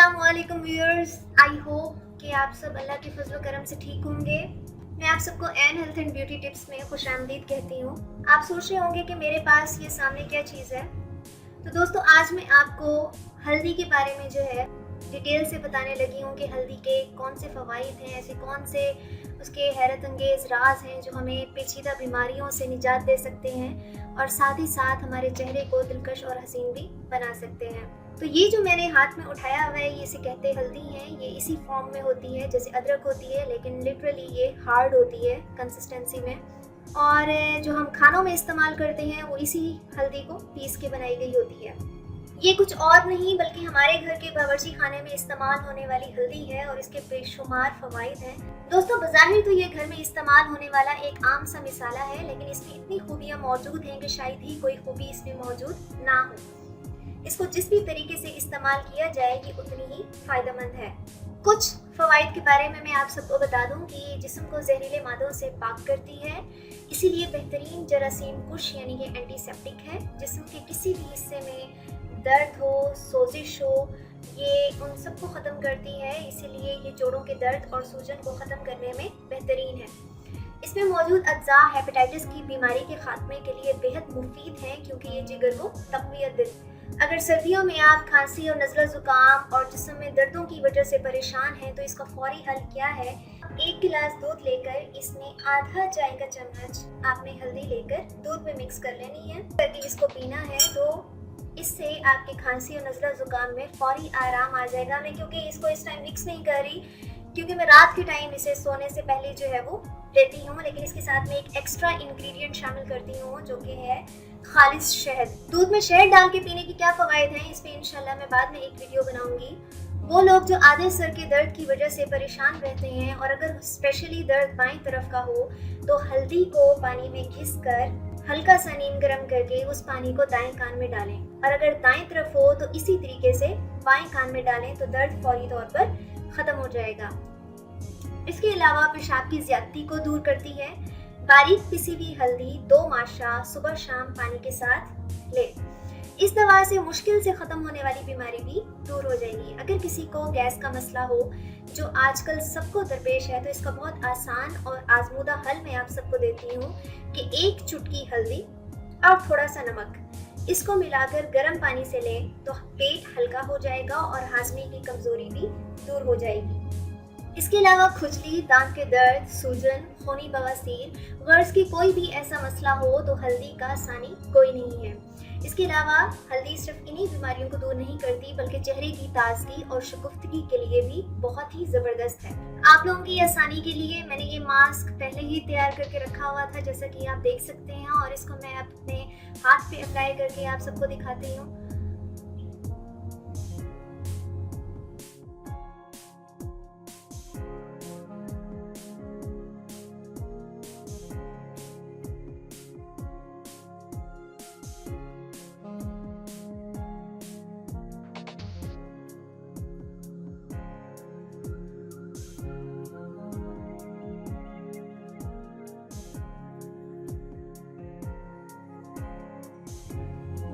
अस्सलामुअलैकुम viewers, I hope कि आप सब अल्लाह के फजल करम से ठीक होंगे। मैं आप सबको an health and beauty tips में खुशामदीद कहती हूँ। आप सोच रहे होंगे कि मेरे पास ये सामने क्या चीज़ है। तो दोस्तों, आज मैं आपको हल्दी के बारे में जो है डिटेल से बताने लगी हूँ कि हल्दी के कौन से फ़वाइद हैं, ऐसे कौन से उसके हैरत अंगेज़ राज हैं जो हमें पेचीदा बीमारियों से निजात दे सकते हैं और साथ ही साथ हमारे चेहरे को दिलकश और हसीन भी बना सकते हैं। तो ये जो मैंने हाथ में उठाया हुआ है, ये इसे कहते हैं हल्दी है। ये इसी फॉर्म में होती है जैसे अदरक होती है, लेकिन लिटरली ये हार्ड होती है कंसिस्टेंसी में। और जो हम खानों में इस्तेमाल करते हैं वो इसी हल्दी को पीस के बनाई गई होती है। ये कुछ और नहीं बल्कि हमारे घर के बावर्ची खाने में इस्तेमाल होने वाली हल्दी है और इसके बेशुमार फवाइद हैं। दोस्तों, बज़ाहिर तो ये घर में इस्तेमाल होने वाला एक आम सा मिसाला है, लेकिन इसमें इतनी खूबियाँ मौजूद हैं कि शायद ही कोई खूबी इसमें मौजूद ना हो। इसको जिस भी तरीके से इस्तेमाल किया जाए ये उतनी ही फायदेमंद है। कुछ फवाइद के बारे में मैं आप सबको बता दूं कि ये जिस्म को जहरीले मादों से पाक करती है, इसीलिए बेहतरीन जरासीम कुश यानी कि एंटीसेप्टिक है। जिस्म के किसी भी हिस्से में दर्द हो, सोजिश हो, ये उन सबको ख़त्म करती है, इसीलिए ये जोड़ों के दर्द और सूजन को ख़त्म करने में बेहतरीन है। इसमें मौजूद अज्जा हेपेटाइटिस की बीमारी के खात्मे के लिए बेहद मुफीद हैं क्योंकि ये जिगर को तक़वियत देती है। अगर सर्दियों में आप खांसी और नज़ला ज़ुकाम और जिस्म में दर्दों की वजह से परेशान हैं तो इसका फौरी हल क्या है? 1 गिलास दूध लेकर इसमें आधा चाय का चम्मच आपने हल्दी लेकर दूध में मिक्स कर लेनी है। ताकि इसको पीना है तो इससे आपकी खांसी और नज़ला ज़ुकाम में फौरी आराम आ जाएगा। मैं क्योंकि इसको इस टाइम मिक्स नहीं कर रही क्योंकि मैं रात के टाइम इसे सोने से पहले जो है वो लेती हूँ, लेकिन इसके साथ में एक एक्स्ट्रा इंग्रेडिएंट शामिल करती हूँ जो कि है खालिस शहद। दूध में शहद डाल के पीने के क्या फ़वाइद हैं इस पे इंशाल्लाह मैं बाद में एक वीडियो बनाऊंगी। वो लोग जो आधे सर के दर्द की वजह से परेशान रहते हैं और अगर स्पेशली दर्द बाईं तरफ का हो तो हल्दी को पानी में घिस कर हल्का सा नीम गर्म करके उस पानी को दाएं कान में डालें, और अगर दाएं तरफ हो तो इसी तरीके से बाएं कान में डालें तो दर्द फौरी तौर पर ख़त्म हो जाएगा। इसके अलावा पेशाब की ज़्यादती को दूर करती है। बारीक पिसी हुई हल्दी 2 माशा सुबह शाम पानी के साथ लें। इस दवा से मुश्किल से ख़त्म होने वाली बीमारी भी दूर हो जाएगी। अगर किसी को गैस का मसला हो जो आजकल सबको दरपेश है तो इसका बहुत आसान और आजमूदा हल मैं आप सबको देती हूँ कि 1 चुटकी हल्दी और थोड़ा सा नमक इसको मिलाकर गर्म पानी से लें तो पेट हल्का हो जाएगा और हाजमे की कमज़ोरी भी दूर हो जाएगी। इसके अलावा खुजली, दांत के दर्द, सूजन, खूनी बवासीर, गर्ज की कोई भी ऐसा मसला हो तो हल्दी का सानी कोई नहीं है। इसके अलावा हल्दी सिर्फ इन्हीं बीमारियों को दूर नहीं करती बल्कि चेहरे की ताजगी और शगुफ्तगी के लिए भी बहुत ही ज़बरदस्त है। आप लोगों की आसानी के लिए मैंने ये मास्क पहले ही तैयार करके रखा हुआ था जैसा कि आप देख सकते हैं, और इसको मैं अपने हाथ पे अप्लाई करके आप सबको दिखाती हूँ।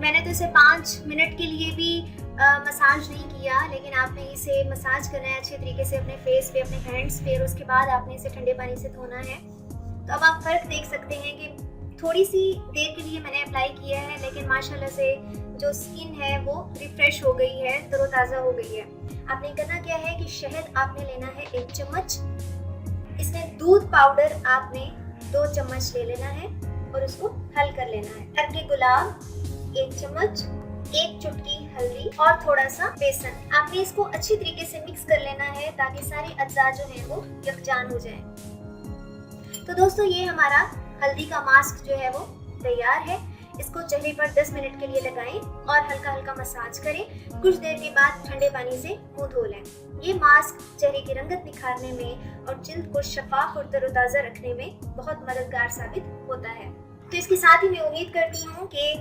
मैंने तो इसे 5 मिनट के लिए भी मसाज नहीं किया, लेकिन आपने इसे मसाज करना है अच्छे तरीके से अपने फेस पे, अपने हैंड्स पे, और उसके बाद आपने इसे ठंडे पानी से धोना है। तो अब आप फ़र्क देख सकते हैं कि थोड़ी सी देर के लिए मैंने अप्लाई किया है लेकिन माशाल्लाह से जो स्किन है वो रिफ़्रेश हो गई है, तरोताज़ा हो गई है। आपने करना क्या है कि शहद आपने लेना है 1 चम्मच, इसमें दूध पाउडर आपने 2 चम्मच ले लेना है और उसको हल कर लेना है। अर्के गुलाब 1 चम्मच, 1 चुटकी हल्दी और थोड़ा सा बेसन। आपने इसको अच्छी तरीके से मिक्स कर लेना है ताकि सारे अज्जा जो हैं वो यकजान हो जाएं। तो दोस्तों, ये हमारा हल्दी का मास्क जो है वो तैयार है। इसको चेहरे पर 10 मिनट के लिए लगाएं और हल्का हल्का मसाज करें। कुछ देर के बाद ठंडे पानी से मुंह धो लें। ये मास्क चेहरे की रंगत निखारने में और जिल्द को शफाफ और तरोताज़ा रखने में बहुत मददगार साबित होता है। तो इसके साथ ही मैं उम्मीद करती हूँ कि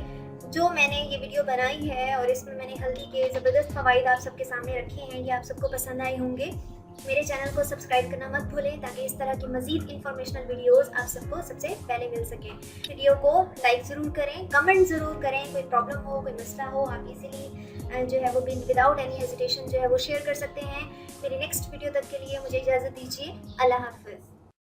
जो मैंने ये वीडियो बनाई है और इसमें मैंने हल्दी के ज़बरदस्त फ़वाइद आप सबके सामने रखे हैं, ये आप सबको पसंद आए होंगे। मेरे चैनल को सब्सक्राइब करना मत भूलें ताकि इस तरह की मज़ीद इंफॉर्मेशनल वीडियोस आप सबको सबसे पहले मिल सकें। वीडियो को लाइक ज़रूर करें, कमेंट ज़रूर करें, कोई प्रॉब्लम हो, कोई मसला हो, आप इजीली जो है वो विदाउट एनी हेजिटेशन जो है वो शेयर कर सकते हैं। मेरी नेक्स्ट वीडियो तक के लिए मुझे इजाज़त दीजिए। अल्लाह हाफ़िज़।